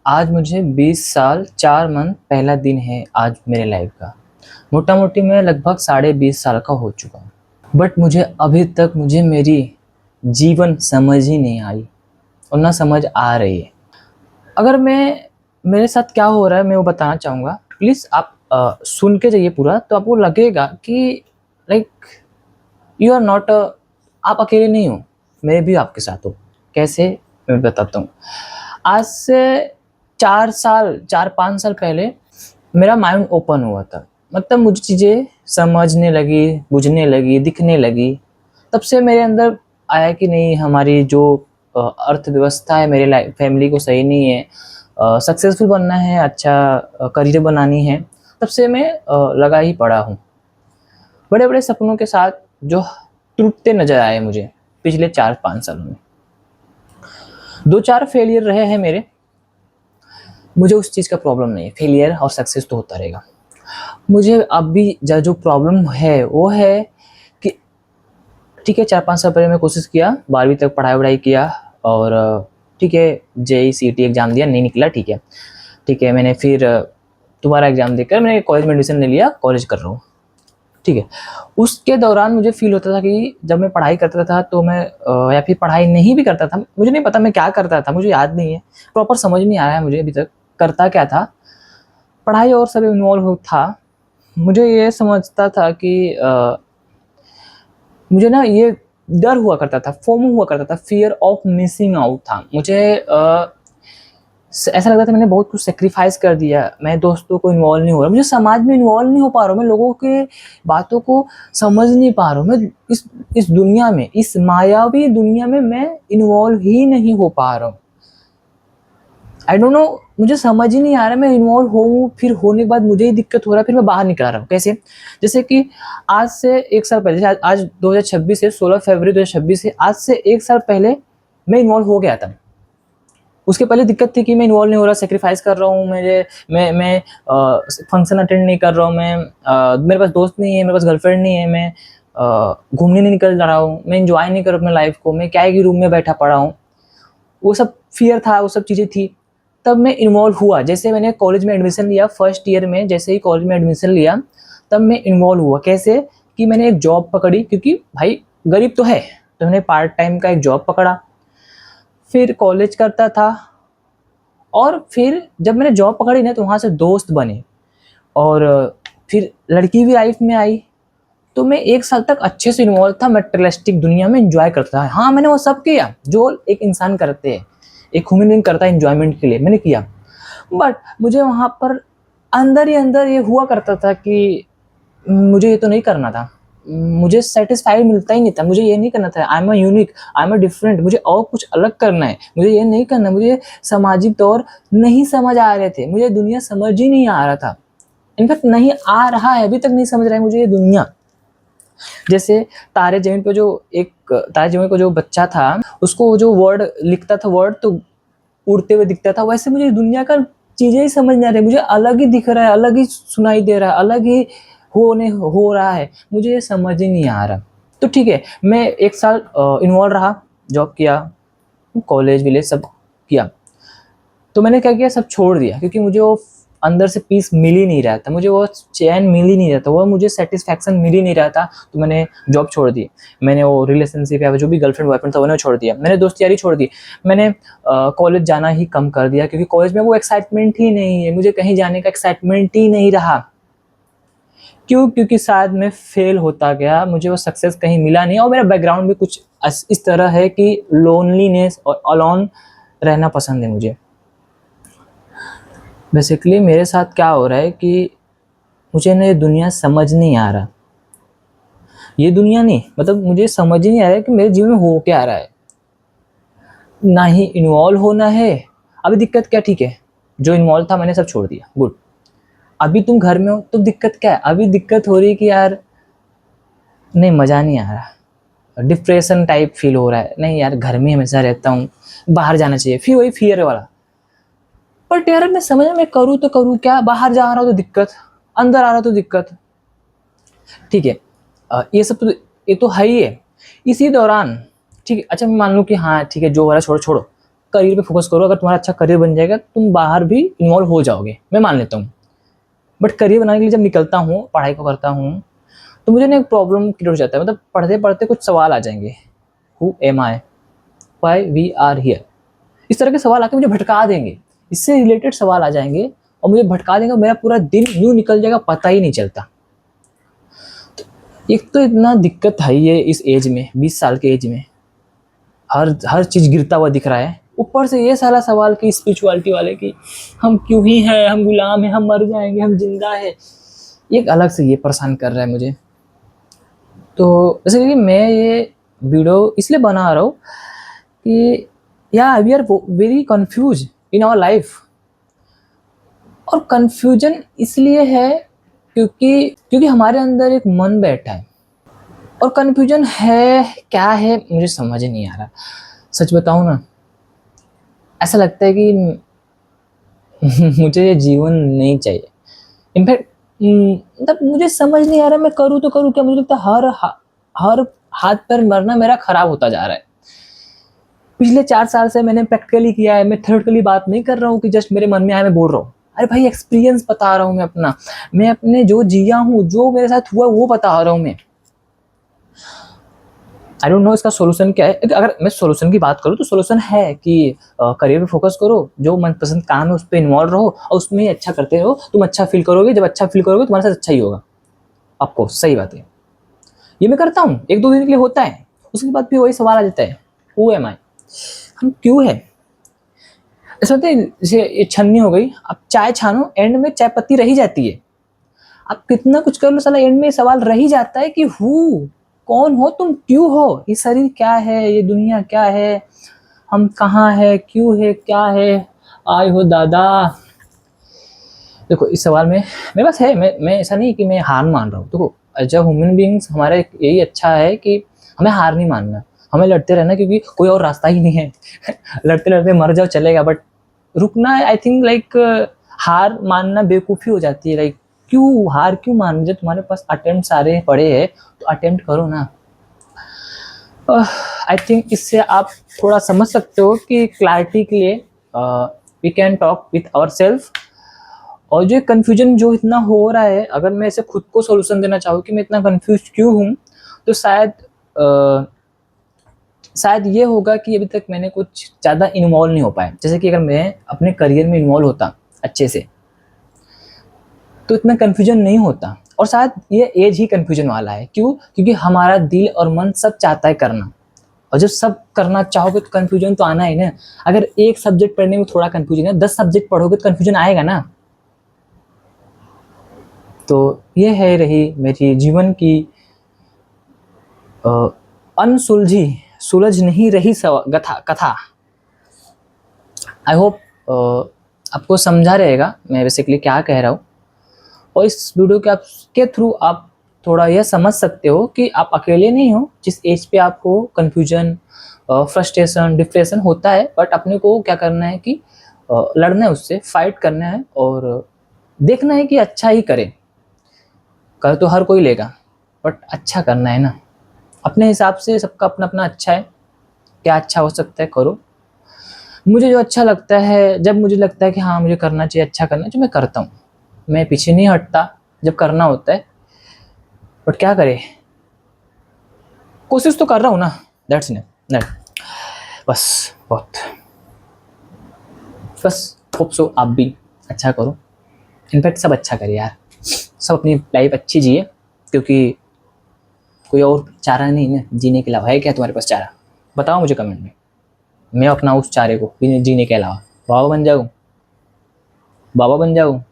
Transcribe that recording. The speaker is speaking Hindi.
आज मुझे 20 साल 4 मंथ पहला दिन है आज मेरे लाइफ का। मोटा मोटी मैं लगभग 20.5 साल का हो चुका हूँ। बट मुझे अभी तक मेरी जीवन समझ ही नहीं आई और ना समझ आ रही है। अगर मेरे साथ क्या हो रहा है मैं वो बताना चाहूँगा। प्लीज़ आप सुन के जाइए पूरा, तो आपको लगेगा कि लाइक यू आर नॉट आप अकेले नहीं हो, मैं भी आपके साथ हूँ। कैसे, मैं बताता हूँ। आज से 4-5 साल पहले मेरा माइंड ओपन हुआ था। मतलब मुझे चीज़ें समझने लगी, बुझने लगी, दिखने लगी। तब से मेरे अंदर आया कि नहीं, हमारी जो अर्थव्यवस्था है मेरे लाइफ फैमिली को सही नहीं है। सक्सेसफुल बनना है, अच्छा करियर बनानी है। तब से मैं लगा ही पड़ा हूँ बड़े बड़े सपनों के साथ जो टूटते नज़र आए मुझे पिछले 4-5 सालों में। 2-4 फेलियर रहे हैं मेरे। मुझे उस चीज़ का प्रॉब्लम नहीं है, फेलियर और सक्सेस तो होता रहेगा। मुझे अब भी जो प्रॉब्लम है वो है कि ठीक है, 4-5 साल पहले मैं कोशिश किया, 12वीं तक पढ़ाई-वढ़ाई किया और ठीक है, जेईई सीईटी एग्ज़ाम दिया, नहीं निकला, ठीक है। ठीक है, मैंने फिर दोबारा एग्ज़ाम देकर मैंने कॉलेज में एडमिशन ले लिया, कॉलेज कर रहा हूँ, ठीक है। उसके दौरान मुझे फ़ील होता था कि जब मैं पढ़ाई करता था तो मैं या फिर पढ़ाई नहीं भी करता था, मुझे नहीं पता मैं क्या करता था, मुझे याद नहीं है, प्रॉपर समझ नहीं आया है मुझे अभी तक करता क्या था। पढ़ाई और सब इन्वॉल्व हो था। मुझे ये समझता था कि मुझे ना ये डर हुआ करता था, फोमो हुआ करता था, फ़ियर ऑफ मिसिंग आउट था। मुझे ऐसा लगता था मैंने बहुत कुछ सैक्रिफाइस कर दिया, मैं दोस्तों को इन्वॉल्व नहीं हो रहा, मुझे समाज में इन्वॉल्व नहीं हो पा रहा हूँ, मैं लोगों के बातों को समझ नहीं पा रहा हूँ, मैं इस दुनिया में, इस मायावी दुनिया में मैं इन्वॉल्व ही नहीं हो पा रहा हूँ। आई डोंट नो, मुझे समझ ही नहीं आ रहा मैं इन्वॉल्व हूँ, फिर होने के बाद मुझे ही दिक्कत हो रहा है, फिर मैं बाहर निकल रहा हूँ। कैसे? जैसे कि आज से 1 साल पहले, आज 2026 है, 16 फरवरी 2026 है, आज से 1 साल पहले मैं इन्वॉल्व हो गया था। उसके पहले दिक्कत थी कि मैं इन्वॉल्व नहीं हो रहा, सैक्रिफाइस कर रहा हूँ, मैं फंक्शन अटेंड नहीं कर रहा हूँ, मेरे पास दोस्त नहीं है, मेरे पास गर्लफ्रेंड नहीं है, मैं घूमने नहीं निकल रहा हूँ, मैं एंजॉय नहीं कर रहा अपने लाइफ को, मैं क्या है कि रूम में बैठा पड़ा हूँ। वो सब फियर था, वो सब चीज़ें थी। तब मैं इन्वॉल्व हुआ, जैसे मैंने कॉलेज में एडमिशन लिया, फर्स्ट ईयर में जैसे ही कॉलेज में एडमिशन लिया, तब मैं इन्वॉल्व हुआ। कैसे? कि मैंने एक जॉब पकड़ी, क्योंकि भाई गरीब तो है, तो मैंने पार्ट टाइम का एक जॉब पकड़ा, फिर कॉलेज करता था। और फिर जब मैंने जॉब पकड़ी ना, तो वहाँ से दोस्त बने और फिर लड़की भी लाइफ में आई। तो मैं 1 साल तक अच्छे से इन्वॉल्व था, मटेरियलिस्टिक दुनिया में एंजॉय करता था। हाँ, मैंने वो सब किया जो एक इंसान करते हैं, एक ह्यूमन बीइंग करता है एंजॉयमेंट के लिए, मैंने किया। बट मुझे वहाँ पर अंदर ही अंदर ये हुआ करता था कि मुझे ये तो नहीं करना था, मुझे सेटिस्फाइड मिलता ही नहीं था, मुझे ये नहीं करना था। I am a unique, I am a different, मुझे और कुछ अलग करना है, मुझे ये नहीं करना, मुझे सामाजिक तौर नहीं समझ आ रहे थे, मुझे दुनिया समझ ही नहीं आ रहा था। इनफैक्ट नहीं आ रहा है, अभी तक नहीं समझ रहा है मुझे ये दुनिया। जैसे तारे ज़मीन पे जो एक तारे ज़मीन पे जो बच्चा था, उसको जो वर्ड लिखता था, वर्ड तो उड़ते हुए दिखता था, वैसे मुझे दुनिया का चीज़ें ही समझ नहीं आ रही, मुझे अलग ही दिख रहा है, अलग ही सुनाई दे रहा है, अलग ही हो रहा है, मुझे ये समझ ही नहीं आ रहा। तो ठीक है, मैं 1 साल इन्वॉल्व रहा, जॉब किया, कॉलेज विलेज सब किया। तो मैंने क्या किया, सब छोड़ दिया, क्योंकि मुझे वो अंदर से पीस मिल ही नहीं रहा था, मुझे वो चैन मिल ही नहीं रहा था, वो मुझे सेटिस्फैक्शन मिल ही नहीं रहा था। तो मैंने जॉब छोड़ दी, मैंने वो रिलेशनशिप या जो भी गर्लफ्रेंड बॉयफ्रेंड था उन्हें छोड़ दिया, मैंने दोस्त यारी छोड़ दी, मैंने कॉलेज जाना ही कम कर दिया, क्योंकि कॉलेज में वो एक्साइटमेंट ही नहीं है, मुझे कहीं जाने का एक्साइटमेंट ही नहीं रहा। क्यों? क्योंकि शायद मैं फेल होता गया, मुझे वो सक्सेस कहीं मिला नहीं, और मेरा बैकग्राउंड भी कुछ इस तरह है कि लोनलीनेस और अलोन रहना पसंद है मुझे। बेसिकली मेरे साथ क्या हो रहा है कि मुझे ना ये दुनिया समझ नहीं आ रहा, ये दुनिया नहीं, मतलब मुझे समझ ही नहीं आ रहा है कि मेरे जीवन में हो क्या रहा है, ना ही इन्वॉल्व होना है। अभी दिक्कत क्या? ठीक है, जो इन्वॉल्व था मैंने सब छोड़ दिया, गुड। अभी तुम घर में हो तो दिक्कत क्या है? अभी दिक्कत हो रही है कि यार नहीं, मज़ा नहीं आ रहा, डिप्रेशन टाइप फील हो रहा है, नहीं यार घर में हमेशा रहता हूँ, बाहर जाना चाहिए, फिर वही फियर वाला। बट यार मैं समझ, मैं करूँ तो करूँ क्या? बाहर जा रहा हूँ तो दिक्कत, अंदर आ रहा तो दिक्कत। ठीक है, ये सब तो, ये तो है ही है। इसी दौरान ठीक है, अच्छा मैं मान लूँ कि हाँ ठीक है, जो हो रहा है छोड़ो छोड़ो, करियर पे फोकस करो। अगर तुम्हारा अच्छा करियर बन जाएगा तुम बाहर भी इन्वॉल्व हो जाओगे, मैं मान लेता हूँ। बट करियर बनाने के लिए जब निकलता हूँ, पढ़ाई को करता हूँ, तो मुझे ना एक प्रॉब्लम क्रिएट हो जाता है। मतलब पढ़ते पढ़ते कुछ सवाल आ जाएंगे, who am I, why we are here, इस तरह के सवाल आके मुझे भटका देंगे। इससे रिलेटेड सवाल आ जाएंगे और मुझे भटका देंगे, मेरा पूरा दिन यूँ निकल जाएगा, पता ही नहीं चलता। एक तो इतना दिक्कत है ये इस एज में, 20 साल के एज में हर चीज़ गिरता हुआ दिख रहा है। ऊपर से ये सारा सवाल की स्पिरिचुअलिटी वाले की हम क्यों ही हैं, हम गुलाम हैं, हम मर जाएंगे, हम जिंदा हैं, एक अलग से ये परेशान कर रहा है मुझे। तो जैसे कि मैं ये वीडियो इसलिए बना रहा हूँ कि या we are very confuse in our life. और कंफ्यूजन इसलिए है क्योंकि हमारे अंदर एक मन बैठा है। और कंफ्यूजन है क्या है मुझे समझ नहीं आ रहा। सच बताऊँ ना, ऐसा लगता है कि मुझे ये जीवन नहीं चाहिए। इनफैक्ट मतलब मुझे समझ नहीं आ रहा मैं करूँ तो करूँ क्या। मुझे लगता है हर हाथ पैर मरना मेरा खराब होता जा रहा है। पिछले 4 साल से मैंने प्रैक्टिकली किया है। मैं थ्योरेटिकली बात नहीं कर रहा हूँ कि जस्ट मेरे मन में आया मैं बोल रहा हूँ। अरे भाई एक्सपीरियंस बता रहा हूँ मैं अपने जो जिया हूँ, जो मेरे साथ हुआ वो बता रहा हूँ मैं। आई डोंट नो इसका सोल्यूशन क्या है। अगर मैं सोल्यूशन की बात करूँ तो सोल्यूशन है कि करियर पे फोकस करो, जो मनपसंद काम है उस पर इन्वॉल्व रहो और उसमें ही अच्छा करते रहो। तुम अच्छा फील करोगे, जब अच्छा फील करोगे तुम्हारे साथ अच्छा ही होगा। आपको सही बात है, ये मैं करता हूँ, 1-2 दिन के लिए होता है, उसके बाद भी वही सवाल आ जाता है, हु एम आई, हम क्यों है। ऐसा होता है जैसे ये छन्नी हो गई, आप चाय छानो, एंड में चाय पत्ती रही जाती है। आप कितना कुछ कर लो, साला एंड में सवाल रही जाता है कि हु, कौन हो तुम, क्यों हो, ये शरीर क्या है, ये दुनिया क्या है, हम कहाँ है, क्यों है, क्या है। आए हो दादा। देखो इस सवाल में मेरे पास है, मैं ऐसा नहीं कि मैं हार मान रहा हूँ। देखो एज अ ह्यूमन बीइंग्स हमारा यही अच्छा है कि हमें हार नहीं मानना, हमें लड़ते रहना, क्योंकि कोई और रास्ता ही नहीं है। लड़ते लड़ते मर जाओ चलेगा, बट रुकना आई थिंक लाइक हार मानना बेवकूफ़ी हो जाती है। लाइक क्यों हार क्यों मान, जब तुम्हारे पास अटेम्प्ट सारे पड़े हैं तो अटेम्प्ट करो ना। आई थिंक इससे आप थोड़ा समझ सकते हो कि क्लैरिटी के लिए we can talk with our self. और जो कन्फ्यूजन जो इतना हो रहा है, अगर मैं इसे खुद को सोल्यूशन देना चाहूँ कि मैं इतना कन्फ्यूज क्यों हूँ, तो शायद ये होगा कि अभी तक मैंने कुछ ज़्यादा इन्वॉल्व नहीं हो पाया। जैसे कि अगर मैं अपने करियर में इन्वॉल्व होता अच्छे से तो इतना कन्फ्यूजन नहीं होता। और शायद ये एज ही कन्फ्यूजन वाला है। क्यों? क्योंकि हमारा दिल और मन सब चाहता है करना, और जब सब करना चाहोगे तो कन्फ्यूजन तो आना ही ना। अगर एक सब्जेक्ट पढ़ने में थोड़ा कन्फ्यूजन है, 10 सब्जेक्ट पढ़ोगे तो कन्फ्यूजन आएगा ना। तो ये है रही मेरी जीवन की अनसुलझी, सुलझ नहीं रही कथा। आई होप आपको समझा रहेगा मैं बेसिकली क्या कह रहा हूँ। और इस वीडियो के थ्रू आप थोड़ा यह समझ सकते हो कि आप अकेले नहीं हो। जिस एज पे आपको कन्फ्यूजन, फ्रस्ट्रेशन, डिप्रेशन होता है, बट अपने को क्या करना है कि लड़ना है, उससे फाइट करना है और देखना है कि अच्छा ही करें। कर तो हर कोई लेगा, बट अच्छा करना है ना अपने हिसाब से। सबका अपना अपना अच्छा है, क्या अच्छा हो सकता है करो। मुझे जो अच्छा लगता है, जब मुझे लगता है कि हाँ मुझे करना चाहिए, अच्छा करना चाहिए, मैं करता हूँ। मैं पीछे नहीं हटता जब करना होता है, बट क्या करे, कोशिश तो कर रहा हूँ ना। दैट्स इट, बस बहुत, बस होप सो आप भी अच्छा करो। इनफैक्ट सब अच्छा करे यार, सब अपनी लाइफ अच्छी जिए, क्योंकि कोई और चारा नहीं ना जीने के अलावा। है क्या तुम्हारे पास चारा? बताओ मुझे कमेंट में, मैं अपना उस चारे को जीने के अलावा बाबा बन जाऊँ, बाबा बन जाऊँ।